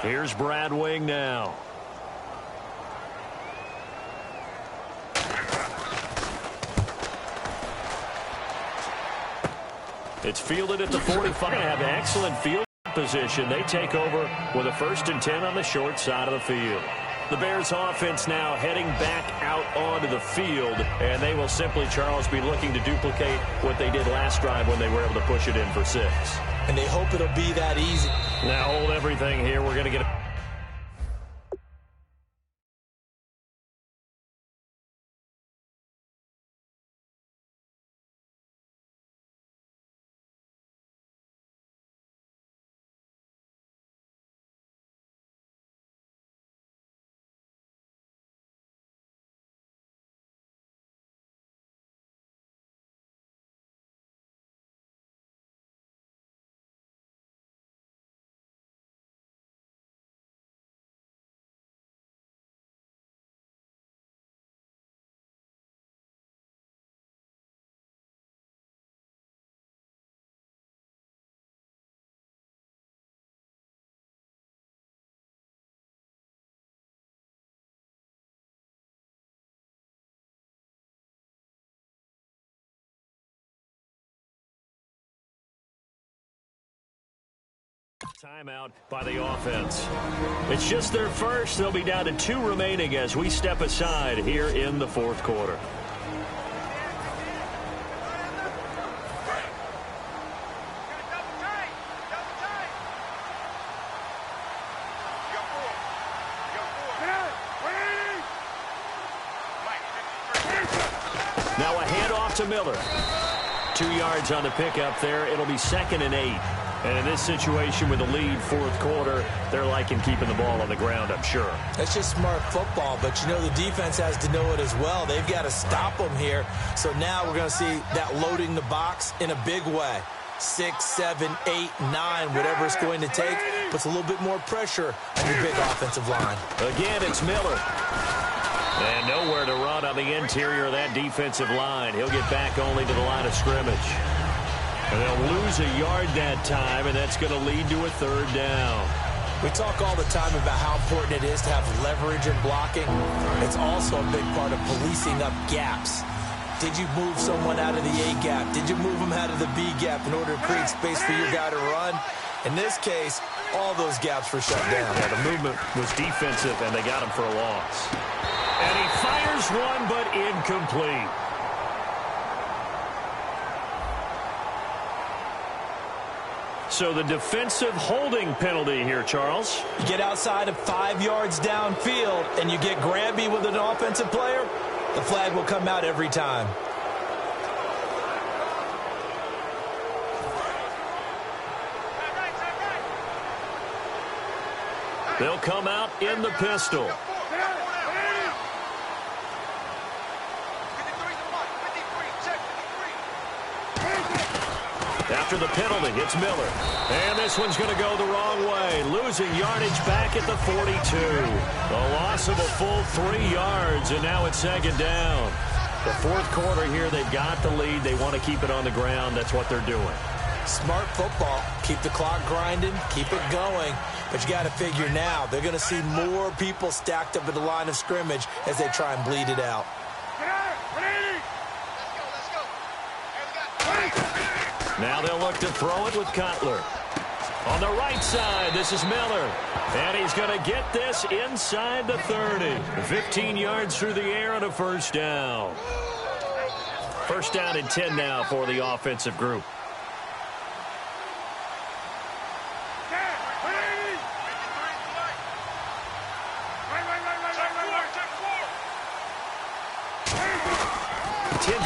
Here's Brad Wing now. It's fielded at the 45. Going to have excellent field position. They take over with a 1st and 10 on the short side of the field. The Bears offense now heading back out onto the field, and they will simply, Charles, be looking to duplicate what they did last drive when they were able to push it in for 6. And they hope it'll be that easy. Now hold everything here. We're going to get a timeout by the offense. It's just their first. They'll be down to 2 remaining as we step aside here in the 4th quarter. Now a handoff to Miller. 2 yards on the pickup there. It'll be 2nd and 8. And in this situation with the lead 4th quarter, they're liking keeping the ball on the ground, I'm sure. That's just smart football, but you know the defense has to know it as well. They've got to stop them here. So now we're going to see that loading the box in a big way. 6, 7, 8, 9, whatever it's going to take, puts a little bit more pressure on your big offensive line. Again, it's Miller. And nowhere to run on the interior of that defensive line. He'll get back only to the line of scrimmage. And they'll lose a yard that time, and that's going to lead to a 3rd down. We talk all the time about how important it is to have leverage in blocking. It's also a big part of policing up gaps. Did you move someone out of the A gap? Did you move them out of the B gap in order to create space for your guy to run? In this case, all those gaps were shut down. Yeah, the movement was defensive, and they got him for a loss. And he fires one, but incomplete. So the defensive holding penalty here, Charles. You get outside of 5 yards downfield and you get grabby with an offensive player, the flag will come out every time. They'll come out in the pistol. After the penalty, it's Miller. And this one's going to go the wrong way. Losing yardage back at the 42. A loss of a full 3 yards, and now it's 2nd down. The 4th quarter here, they've got the lead. They want to keep it on the ground. That's what they're doing. Smart football. Keep the clock grinding. Keep it going. But you got to figure now, they're going to see more people stacked up at the line of scrimmage as they try and bleed it out. Now they'll look to throw it with Cutler. On the right side, this is Miller. And he's going to get this inside the 30. 15 yards through the air and a 1st down. 1st down and 10 now for the offensive group.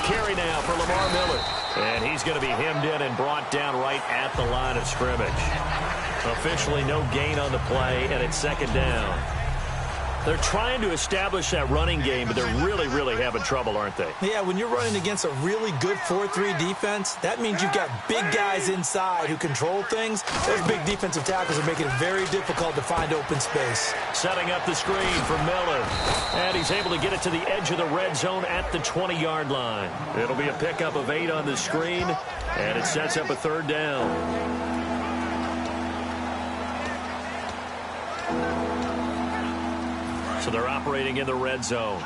Carry now for Lamar Miller. And he's going to be hemmed in and brought down right at the line of scrimmage. Officially no gain on the play, and it's 2nd down. They're trying to establish that running game, but they're really having trouble, aren't they? Yeah, when you're running against a really good 4-3 defense, that means you've got big guys inside who control things. Those big defensive tackles are making it very difficult to find open space. Setting up the screen for Miller. And he's able to get it to the edge of the red zone at the 20-yard line. It'll be a pickup of 8 on the screen, and it sets up a 3rd down. So they're operating in the red zone.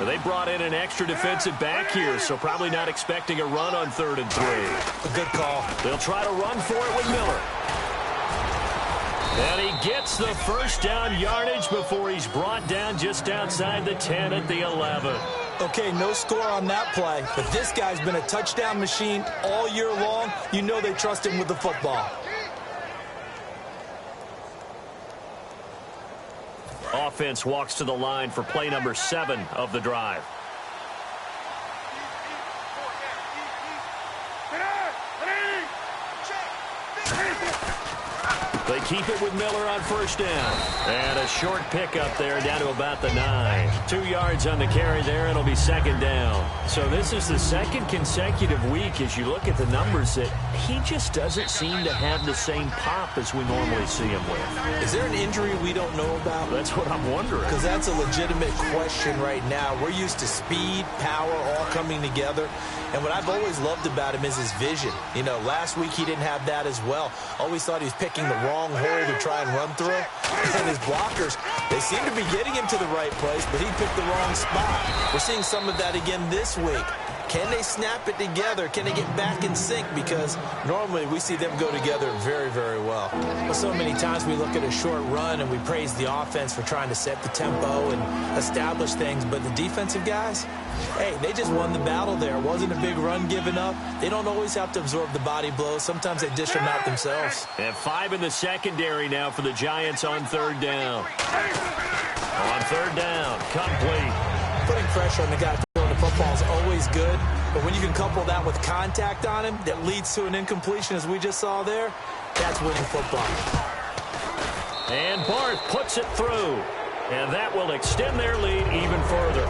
They brought in an extra defensive back here, so probably not expecting a run on 3rd and 3. A good call. They'll try to run for it with Miller. And he gets the first down yardage before he's brought down just outside the 10 at the 11. Okay, no score on that play, but this guy's been a touchdown machine all year long. You know they trust him with the football. Offense walks to the line for play number 7 of the drive. They keep it with Miller on 1st down. And a short pickup there down to about the 9. 2 yards on the carry there. It'll be 2nd down. So this is the 2nd consecutive week as you look at the numbers that he just doesn't seem to have the same pop as we normally see him with. Is there an injury we don't know about? That's what I'm wondering. Because that's a legitimate question right now. We're used to speed, power, all coming together. And what I've always loved about him is his vision. You know, last week he didn't have that as well. Always thought he was picking the wrong hole to try and run through. And his blockers, they seem to be getting him to the right place, but he picked the wrong spot. We're seeing some of that again this week. Can they snap it together? Can they get back in sync? Because normally we see them go together very, very well. Well, so many times we look at a short run and we praise the offense for trying to set the tempo and establish things. But the defensive guys, hey, they just won the battle there. It wasn't a big run given up. They don't always have to absorb the body blows. Sometimes they dish them out themselves. And 5 in the secondary now for the Giants on 3rd down. On 3rd down, complete. Putting pressure on the guy throwing the football is always good, but when you can couple that with contact on him that leads to an incompletion, as we just saw there, that's winning football. And Barth puts it through, and that will extend their lead even further.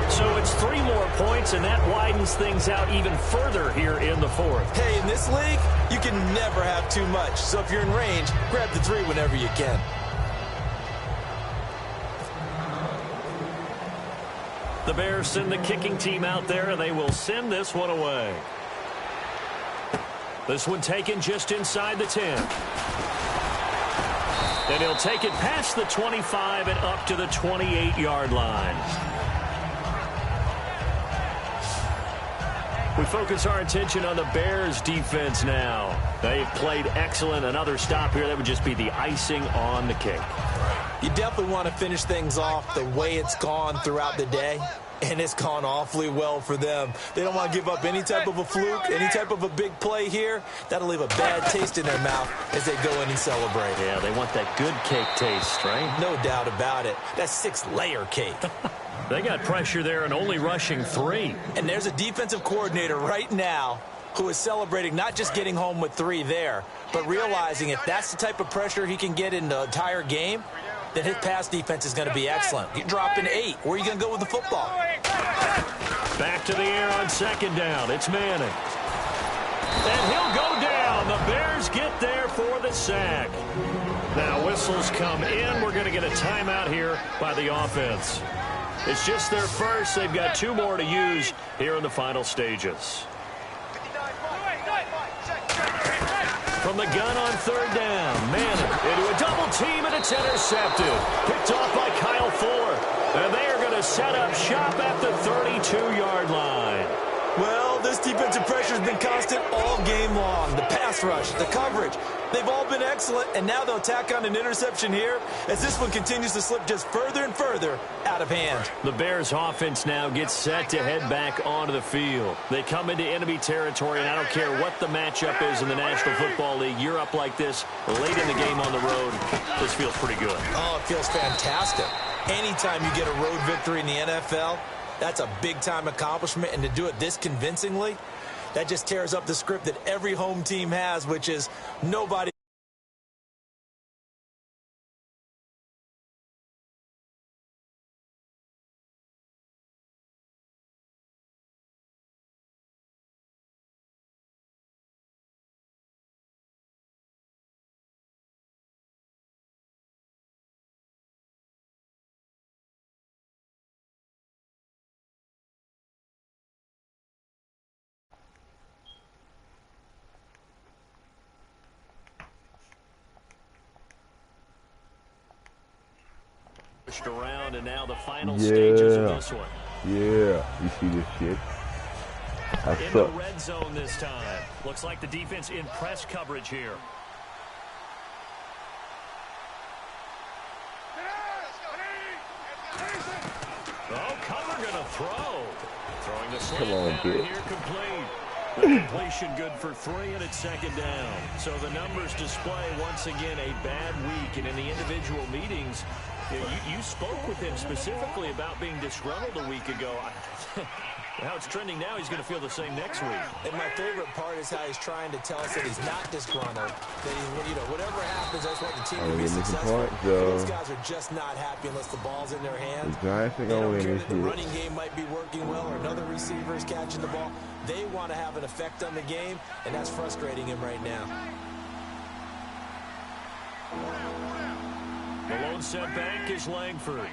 So it's 3 more points, and that widens things out even further here in the 4th. Hey, in this league, you can never have too much. So if you're in range, grab the 3 whenever you can. The Bears send the kicking team out there, and they will send this one away. This one taken just inside the 10. And he'll take it past the 25 and up to the 28-yard line. We focus our attention on the Bears defense now. They've played excellent. Another stop here, that would just be the icing on the cake. You definitely want to finish things off the way it's gone throughout the day, and it's gone awfully well for them. They don't want to give up any type of a fluke, any type of a big play here. That'll leave a bad taste in their mouth as they go in and celebrate. Yeah, they want that good cake taste, right? No doubt about it. That's 6-layer cake. They got pressure there and only rushing 3. And there's a defensive coordinator right now who is celebrating not just getting home with 3 there, but realizing if that's the type of pressure he can get in the entire game, then his pass defense is going to be excellent. You're dropping 8. Where are you going to go with the football? Back to the air on 2nd down. It's Manning. And he'll go down. The Bears get there for the sack. Now whistles come in. We're going to get a timeout here by the offense. It's just their first. They've got 2 more to use here in the final stages. From the gun on 3rd down, Manning into a double team, and it's intercepted. Picked off by Kyle Fuller. And they are going to set up shop at the 32-yard line. Well, this defensive pressure has been constant all game long. The pass rush, the coverage, they've all been excellent, and now they'll tack on an interception here as this one continues to slip just further and further out of hand. The Bears offense now gets set to head back onto the field. They come into enemy territory, and I don't care what the matchup is in the National Football League. You're up like this late in the game on the road. This feels pretty good. Oh, it feels fantastic. Anytime you get a road victory in the NFL, that's a big-time accomplishment, and to do it this convincingly, that just tears up the script that every home team has, which is nobody. around, and now the final stages of this one. Yeah, you see this shit? In the red zone this time. Looks like the defense in press coverage here. Oh, cover gonna throw. Throwing the slant pattern here complete. The completion good for 3, and it's second down. So the numbers display, once again, a bad week. And in the individual meetings, you spoke with him specifically about being disgruntled a week ago. How it's trending now, he's going to feel the same next week. And my favorite part is how he's trying to tell us that he's not disgruntled. That he's, whatever happens, that's what the team will be successful. Those guys are just not happy unless the ball's in their hands. They don't care that the running game might be working well or another receiver is catching the ball. They want to have an effect on the game, and that's frustrating him right now. The lone setback is Langford.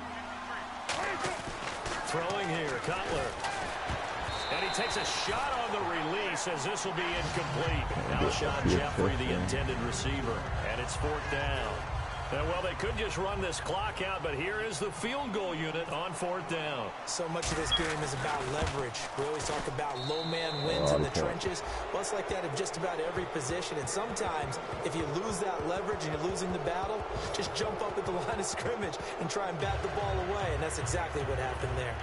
Throwing here, Cutler. And he takes a shot on the release as this will be incomplete. Alshon Jeffrey, the intended receiver. And it's 4th down. And, well, they could just run this clock out, but here is the field goal unit on 4th down. So much of this game is about leverage. We always talk about low man wins in the trenches. Well, it's like that in just about every position. And sometimes, if you lose that leverage and you're losing the battle, just jump up at the line of scrimmage and try and bat the ball away. And that's exactly what happened there.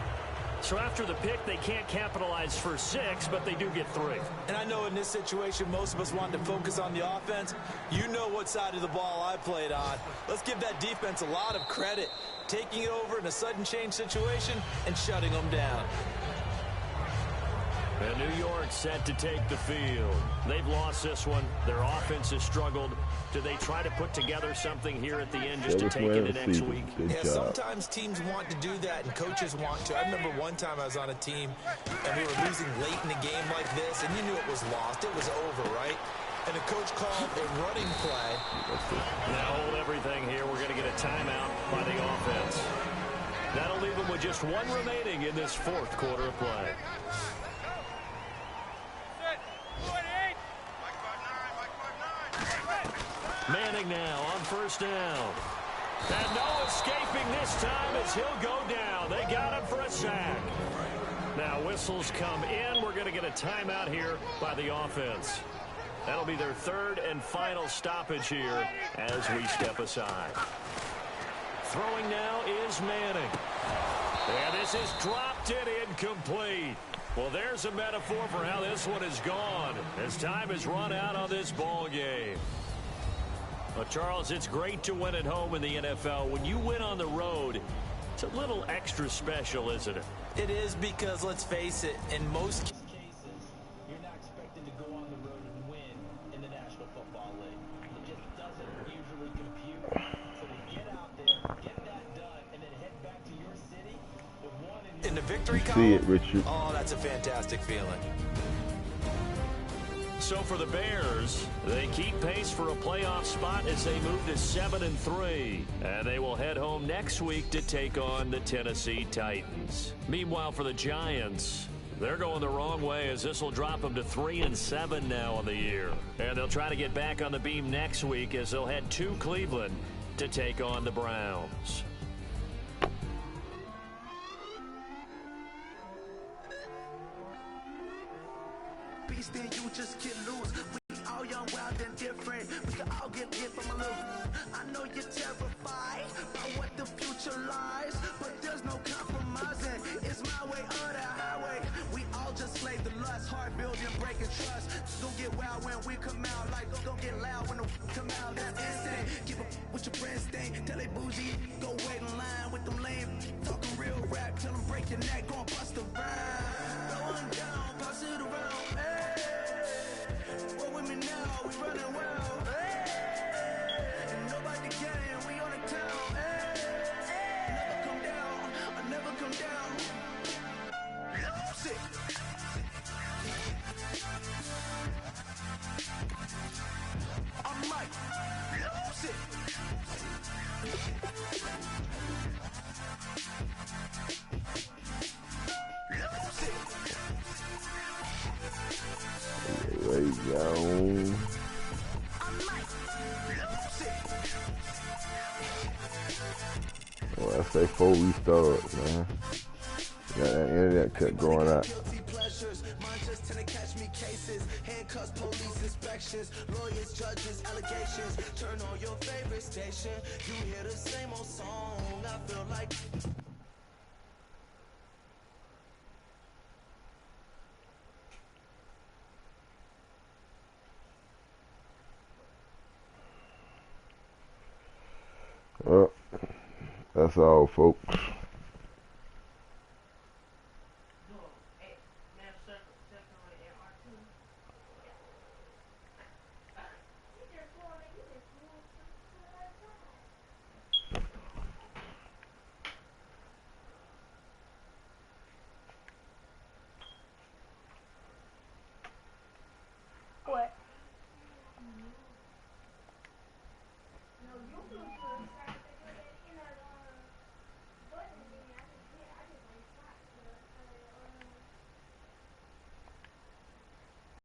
So after the pick, they can't capitalize for 6, but they do get 3. And I know in this situation, most of us wanted to focus on the offense. You know what side of the ball I played on. Let's give that defense a lot of credit. Taking it over in a sudden change situation and shutting them down. And New York set to take the field. They've lost this one. Their offense has struggled. Do they try to put together something here at the end just to take it next week? Yeah, sometimes teams want to do that and coaches want to. I remember one time I was on a team and we were losing late in a game like this, and you knew it was lost. It was over, right? And the coach called a running play. Now hold everything here. We're going to get a timeout by the offense. That'll leave them with just 1 remaining in this 4th quarter of play. Manning now on 1st down. And no escaping this time as he'll go down. They got him for a sack. Now whistles come in. We're going to get a timeout here by the offense. That'll be their 3rd and final stoppage here as we step aside. Throwing now is Manning. And this is dropped and incomplete. Well, there's a metaphor for how this one is gone as time has run out on this ball game. Well, Charles, it's great to win at home in the NFL. When you win on the road, it's a little extra special, isn't it? It is because, let's face it, in most cases, you're not expected to go on the road and win in the National Football League. It just doesn't usually compute. So to get out there, get that done, and then head back to your city with 1 in the victory column. See it, Richard. Oh, that's a fantastic feeling. So for the Bears, they keep pace for a playoff spot as they move to 7-3. And they will head home next week to take on the Tennessee Titans. Meanwhile, for the Giants, they're going the wrong way as this will drop them to 3-7 now on the year. And they'll try to get back on the beam next week as they'll head to Cleveland to take on the Browns. Then you just get loose. We all young, wild, and different. We can all get hit from a little. I know you're terrified by what the future lies, but there's no compromising. It's my way or the highway. We all just slave the lust, heart building, breaking trust. Don't get wild when we come out, like don't get loud when the come out. That's instant. Keep up with your friends, thing. Tell they bougie, go wait in line with them lame. Talking real rap, tell them break your neck, go and bust a rhyme. Going down, pass it around. With me now, we running well. Hey, and nobody can, we on the town. Hey, never come down, I never come down. Lose it. I'm like, lose it. Lose it. There you go. say 4 restarts, man. Got that internet kept going out. Guilty pleasures, mine just tend to catch me cases. Handcuffs, police inspections, lawyers, judges, allegations. Turn on your favorite station, you hear the same old song. I feel like Well, that's all, folks. What? No, you